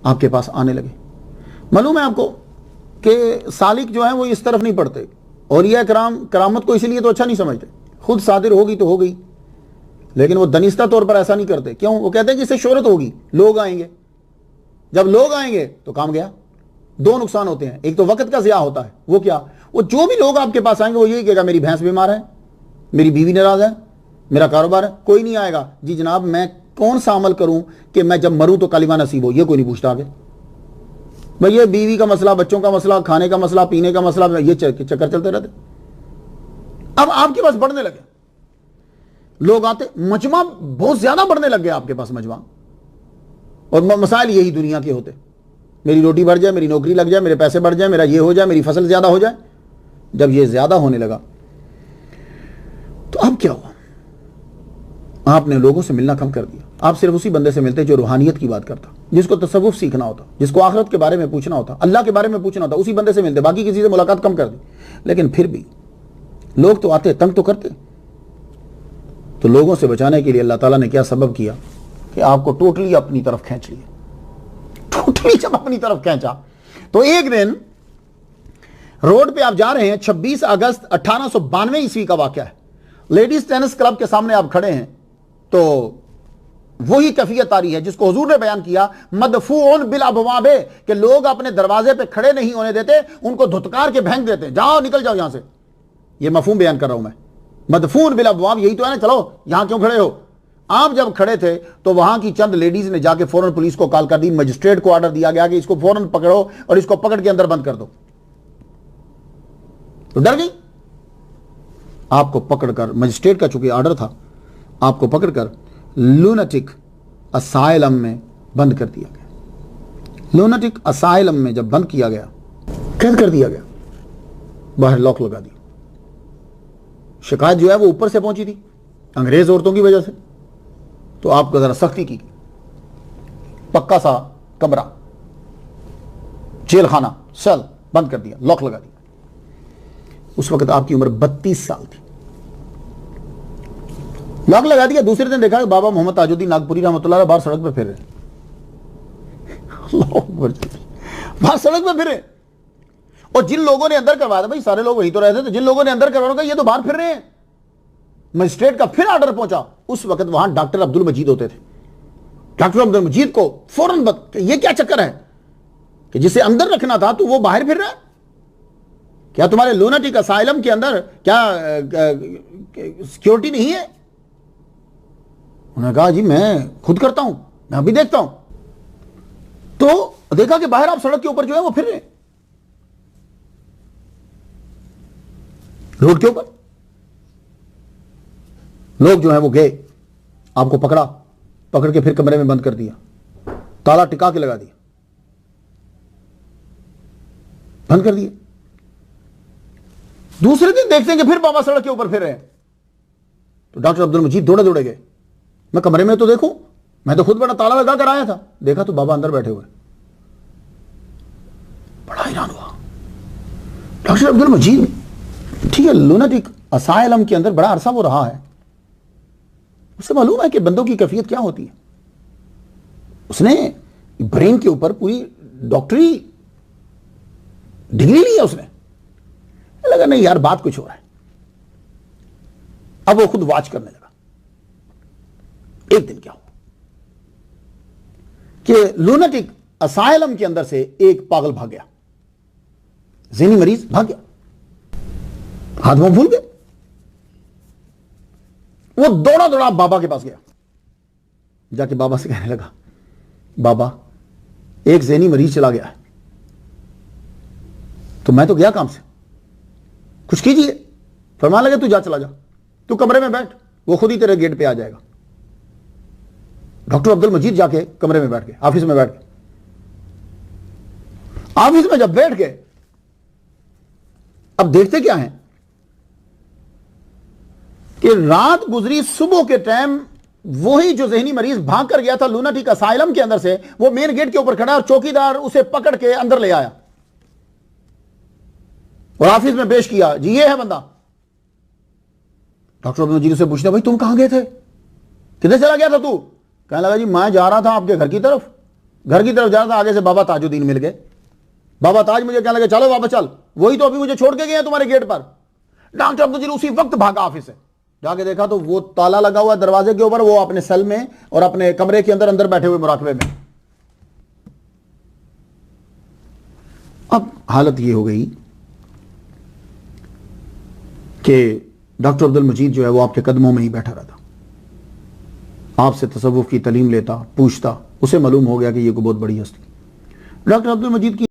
आपके पास आने लगे। मालूम है आपको कि सालिक जो है वो इस तरफ नहीं पढ़ते, और यह करामत को इसलिए तो अच्छा नहीं समझते, खुद सादिर होगी तो हो गई, लेकिन वो दनिस्ता तौर पर ऐसा नहीं करते। क्यों? वो कहते हैं कि इससे शोहरत होगी, लोग आएंगे, जब लोग आएंगे तो काम गया। दो नुकसान होते हैं, एक तो वक्त का ज़िया होता है, वो क्या, वो जो भी लोग आपके पास आएंगे वो यही कहेगा मेरी भैंस बीमार है, मेरी बीवी नाराज है, मेरा कारोबार है। कोई नहीं आएगा जी जनाब मैं कौन सा अमल करूं कि मैं जब मरूं तो कलिमा नसीब हो, ये कोई नहीं पूछता आगे। भाई ये बीवी का मसला, बच्चों का मसला, खाने का मसला, पीने का मसला, ये चक्कर चलते रहते। अब आपके पास बढ़ने लगे, लोग आते, मजमा बहुत ज्यादा बढ़ने लग गया आपके पास मजमा, और मसाइल यही दुनिया के होते, मेरी रोटी बढ़ जाए, मेरी नौकरी लग जाए, मेरे पैसे बढ़ जाए, मेरा ये हो जाए, मेरी फसल ज्यादा हो जाए। जब ये ज्यादा होने लगा तो अब क्या हुआ, आपने लोगों से मिलना कम कर दिया। आप सिर्फ उसी बंदे से मिलते जो रूहानियत की बात करता, जिसको तसव्वुफ सीखना होता, जिसको आखिरत के बारे में पूछना होता, अल्लाह के बारे में पूछना होता, उसी बंदे से मिलते, बाकी किसी से मुलाकात कम कर दी। लेकिन फिर भी लोग तो आते, तंग तो करते। तो लोगों से बचाने के लिए अल्लाह ताला ने क्या सबब किया कि आपको टोटली अपनी तरफ खींच लिया। टोटली जब अपनी तरफ खींचा तो एक दिन रोड पे आप जा रहे हैं, 26 अगस्त 1892 ईस्वी का वाकया है, लेडीज टेनिस क्लब के सामने आप खड़े हैं, तो वही कैफियत तारी है जिसको हुजूर ने बयान किया, मदफून बिल अबवाबे, कि लोग अपने दरवाजे पे खड़े नहीं होने देते, उनको धुतकार के फेंक देते, जाओ निकल जाओ यहां से। ये मफहूम बयान कर रहा हूं मैं, मदफून बिल अबवाब यही तो है ना, चलो यहां क्यों खड़े हो। आप जब खड़े थे तो वहां की चंद लेडीज ने जाके फौरन पुलिस को कॉल कर दी, मजिस्ट्रेट को ऑर्डर दिया गया कि इसको फौरन पकड़ो और इसको पकड़ के अंदर बंद कर दो। तो डर गई, आपको पकड़कर, मजिस्ट्रेट का चूंकि ऑर्डर था, आपको पकड़कर लूनेटिक असाइलम में बंद कर दिया गया। लूनेटिक असाइलम में जब बंद किया गया, कैद कर दिया गया, बाहर लॉक लगा दिया। शिकायत जो है वो ऊपर से पहुंची थी अंग्रेज औरतों की वजह से, तो आपको जरा सख्ती की, पक्का सा कमरा, जेल खाना, सेल बंद कर दिया, लॉक लगा दिया। उस वक्त आपकी उम्र 32 साल थी, लॉक लगा दिया। दूसरे दिन देखा कि बाबा मोहम्मद ताजुद्दीन नागपुरी रहमतुल्लाह अलैह बाहर सड़क पे फिर रहे, बाहर सड़क पे फिरे। और जिन लोगों ने अंदर करवाया था, भाई सारे लोग वही तो रहते थे, जिन लोगों ने अंदर करवाया ये तो बाहर फिर रहे हैं। मजिस्ट्रेट का फिर ऑर्डर पहुंचा, उस वक्त वहां डॉक्टर अब्दुल मजीद होते थे। डॉक्टर अब्दुल मजीद को फौरन ये क्या चक्कर है कि जिसे अंदर रखना था तो वो बाहर फिर रहा है, क्या तुम्हारे लूनेटिक असाइलम के अंदर क्या सिक्योरिटी नहीं है? उन्होंने कहा जी मैं खुद करता हूं, मैं अभी देखता हूं। तो देखा कि बाहर आप सड़क के ऊपर जो है वो फिर रहे, रोड के ऊपर। लोग जो है वो गए, आपको पकड़ा, पकड़ के फिर कमरे में बंद कर दिया, ताला टिका के लगा दिया, बंद कर दिया। दूसरे दिन देखते हैं कि फिर बाबा सड़क के ऊपर फिर रहे हैं, तो डॉक्टर अब्दुल मजीद दौड़े दौड़े गए, मैं कमरे में तो देखूं, मैं तो खुद बड़ा ताला लगा कर आया था। देखा तो बाबा अंदर बैठे हुए, बड़ा हैरान हुआ। डॉक्टर अब्दुल मजीद, ठीक है लूनेटिक असाइलम के अंदर बड़ा अरसा वो रहा है, उसे मालूम है कि बंदों की कैफियत क्या होती है। उसने ब्रेन के ऊपर पूरी डॉक्टरी डिग्री ली है उसने। लगा नहीं यार बात कुछ हो रहा है। अब वो खुद वॉच करने लगा। एक दिन क्या हुआ कि लूनेटिक असाइलम के अंदर से एक पागल भाग गया, ज़हनी मरीज भाग गया, हाथ मुंह भूल गए। वो दौड़ा दौड़ा बाबा के पास गया, जाके बाबा से कहने लगा बाबा एक ज़हनी मरीज चला गया है, तो मैं तो गया काम से, कुछ कीजिए। फरमान लगे तू जा, चला जा, तू कमरे में बैठ, वो खुद ही तेरे गेट पे आ जाएगा। डॉक्टर अब्दुल मजीद जाके कमरे में बैठ गए, ऑफिस में बैठ गए। ऑफिस में जब बैठ गए, अब देखते क्या है कि रात गुजरी, सुबह के टाइम वही जो ज़हनी मरीज भाग कर गया था लूनेटिक असाइलम के अंदर से, वो मेन गेट के ऊपर खड़ा और चौकीदार उसे पकड़ के अंदर ले आया और ऑफिस में पेश किया, जी ये है बंदा। डॉक्टर अब्दुल मजीद से पूछना भाई तुम कहां गए थे, किधर चला गया था तू? कहने लगा जी मैं जा रहा था आपके घर की तरफ, घर की तरफ जा रहा था, आगे से बाबा ताजुद्दीन मिल गए। बाबा ताज मुझे कहने लगे चलो बाबा चल, वही तो अभी मुझे छोड़ के गए हैं तुम्हारे गेट पर। डॉक्टर अब्दुल जलील उसी वक्त भागा ऑफिस से, जाके देखा तो वो ताला लगा हुआ दरवाजे के ऊपर, वो अपने सेल में और अपने कमरे के अंदर बैठे हुए मुराकबे में। अब हालत ये हो गई कि डॉक्टर अब्दुल मजीद जो है वो आपके कदमों में ही बैठा रहता, आपसे तसव्वुफ की तालीम लेता, पूछता। उसे मालूम हो गया कि ये कोई बहुत बड़ी हस्ती। डॉक्टर अब्दुल मजीद की